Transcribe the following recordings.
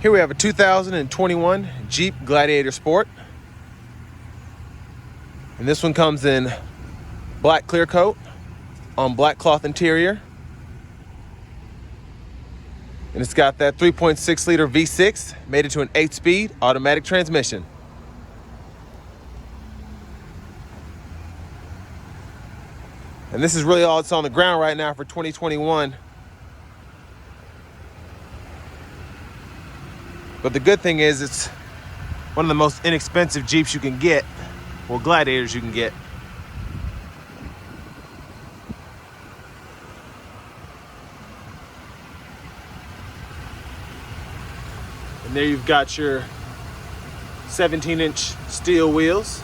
Here we have a 2021 Jeep Gladiator Sport. And this one comes in black clear coat on black cloth interior. And it's got that 3.6 liter V6 made into an 8-speed automatic transmission. And this is really all that's on the ground right now for 2021. But the good thing is it's one of the most inexpensive Jeeps you can get, or Gladiators you can get. And there you've got your 17-inch steel wheels.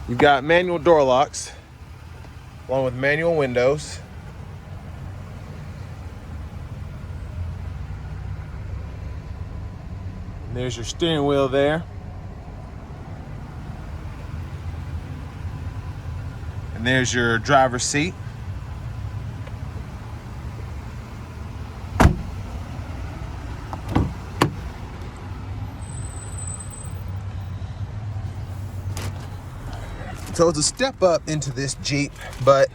You've got manual door locks, along with manual windows. And there's your steering wheel there. And there's your driver's seat. So it's a step up into this Jeep, but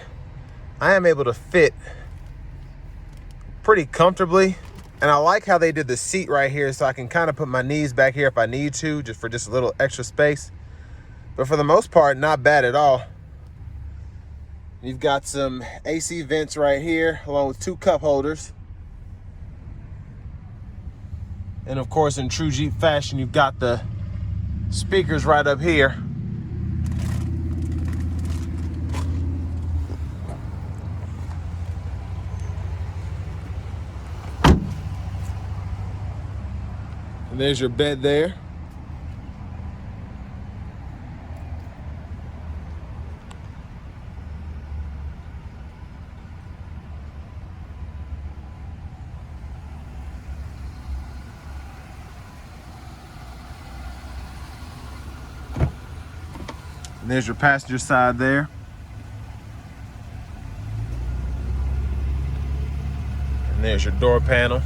I am able to fit pretty comfortably. And I like how they did the seat right here, so I can kind of put my knees back here if I need to, just for a little extra space. But for the most part, not bad at all. You've got some AC vents right here, along with 2 cup holders. And of course, in true Jeep fashion, you've got the speakers right up here. And there's your bed there. And there's your passenger side there. And there's your door panel.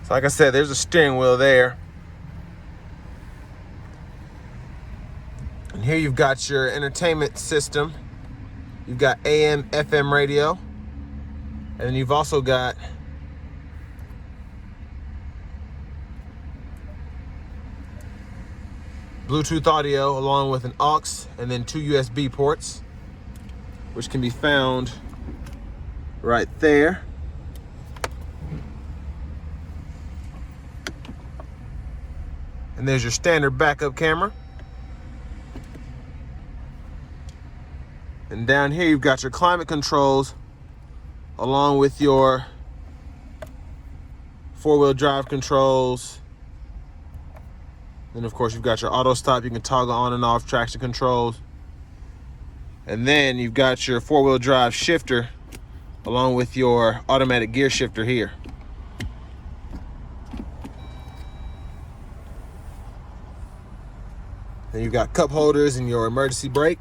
So like I said, there's a steering wheel there. And here you've got your entertainment system. You've got AM, FM radio. And then you've also got Bluetooth audio along with an aux and then 2 USB ports, which can be found right there. And there's your standard backup camera. And down here you've got your climate controls along with your 4-wheel drive controls. Then of course you've got your auto stop. You can toggle on and off traction controls. And then you've got your 4-wheel drive shifter along with your automatic gear shifter here. Then you've got cup holders and your emergency brake.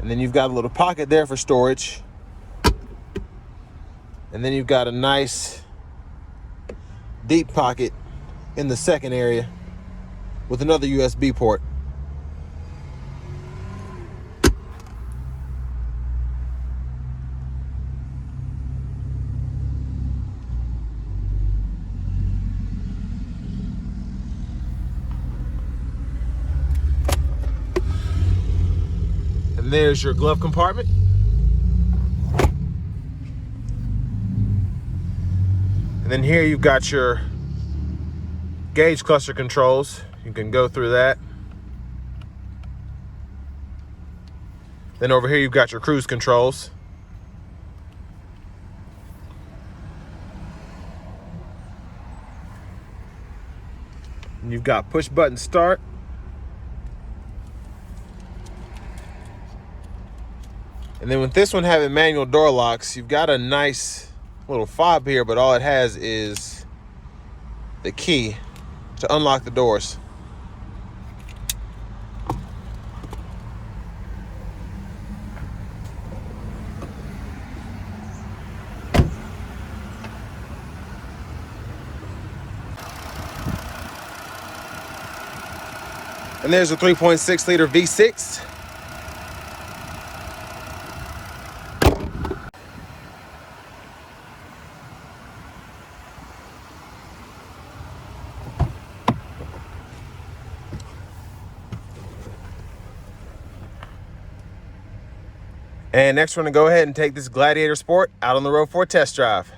And then you've got a little pocket there for storage. And then you've got a nice deep pocket in the second area with another USB port. And there's your glove compartment. And then here you've got your gauge cluster controls. You can go through that. Then over here you've got your cruise controls. And you've got push button start, And then with this one having manual door locks, you've got a nice little fob here, but all it has is the key to unlock the doors. And there's a 3.6 liter V6. And next we're gonna go ahead and take this Gladiator Sport out on the road for a test drive.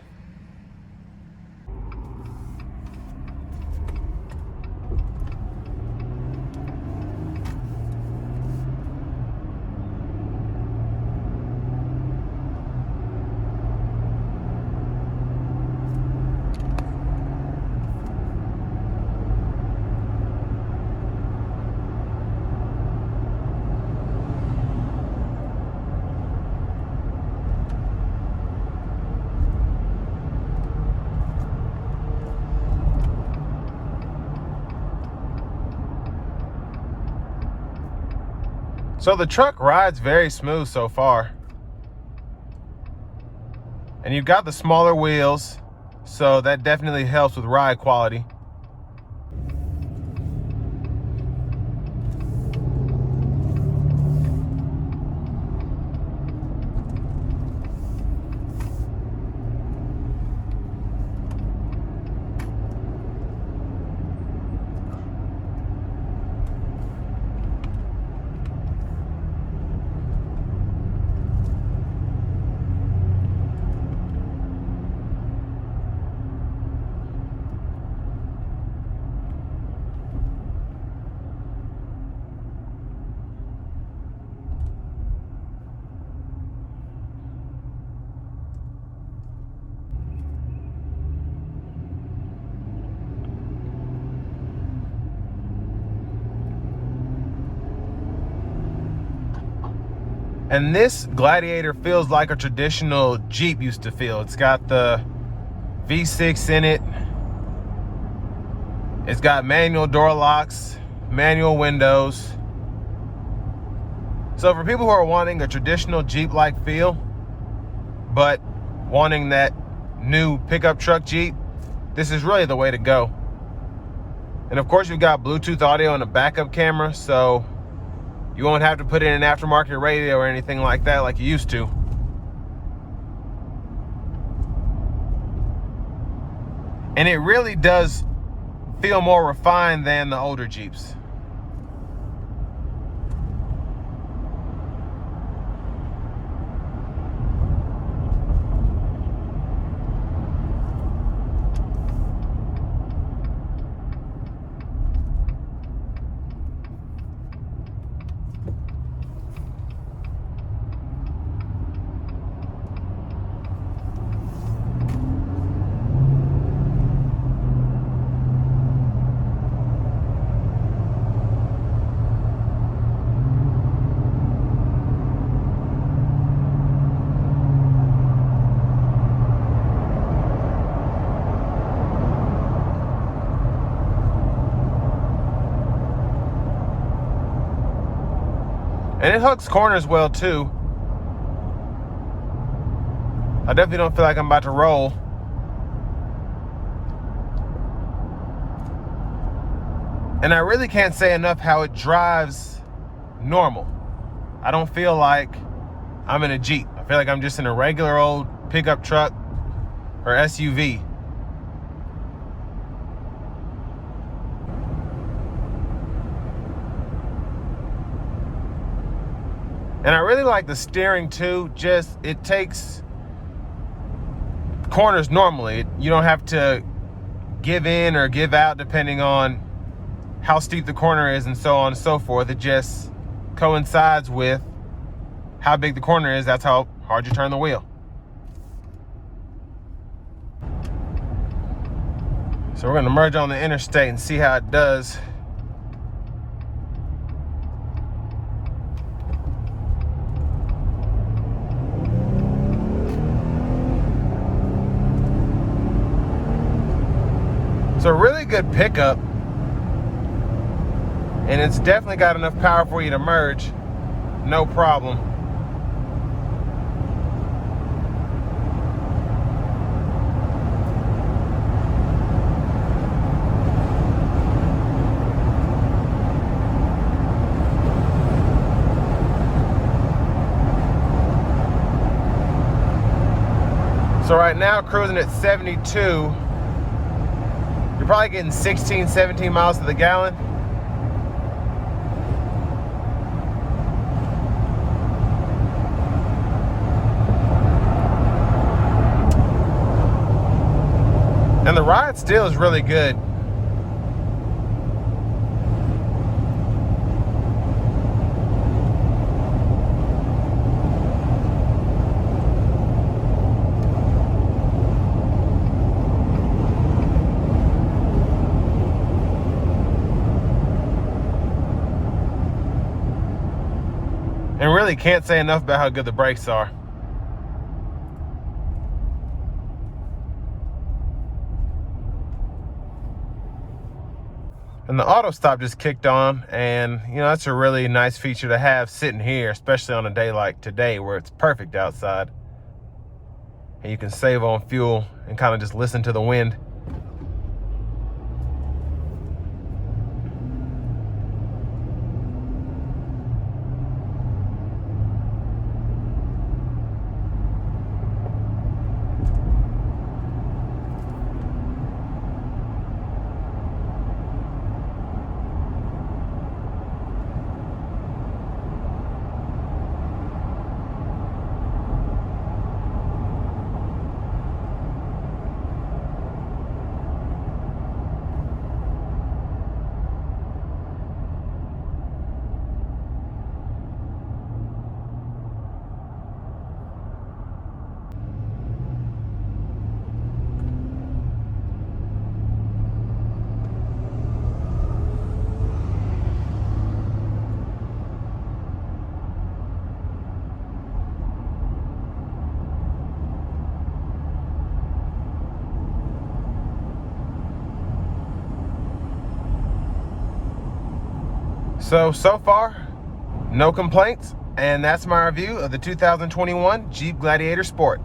So the truck rides very smooth so far. And you've got the smaller wheels, so that definitely helps with ride quality. And this Gladiator feels like a traditional Jeep used to feel. It's got the V6 in it. It's got manual door locks, manual windows. So for people who are wanting a traditional Jeep-like feel, but wanting that new pickup truck Jeep, this is really the way to go. And of course, you've got Bluetooth audio and a backup camera, so you won't have to put in an aftermarket radio or anything like that like you used to. And it really does feel more refined than the older Jeeps. And it hooks corners well too. I definitely don't feel like I'm about to roll. And I really can't say enough how it drives normal. I don't feel like I'm in a Jeep. I feel like I'm just in a regular old pickup truck or SUV. And I really like the steering too. Just, it takes corners normally. You don't have to give in or give out depending on how steep the corner is and so on and so forth. It just coincides with how big the corner is. That's how hard you turn the wheel. So we're gonna merge on the interstate and see how it does. So a really good pickup, and it's definitely got enough power for you to merge, no problem. So right now, cruising at 72, you're probably getting 16, 17 miles to the gallon. And the ride still is really good. And really can't say enough about how good the brakes are. And the auto stop just kicked on, and you know, that's a really nice feature to have sitting here, especially on a day like today where it's perfect outside. And you can save on fuel and kind of just listen to the wind. So far, no complaints, and that's my review of the 2021 Jeep Gladiator Sport.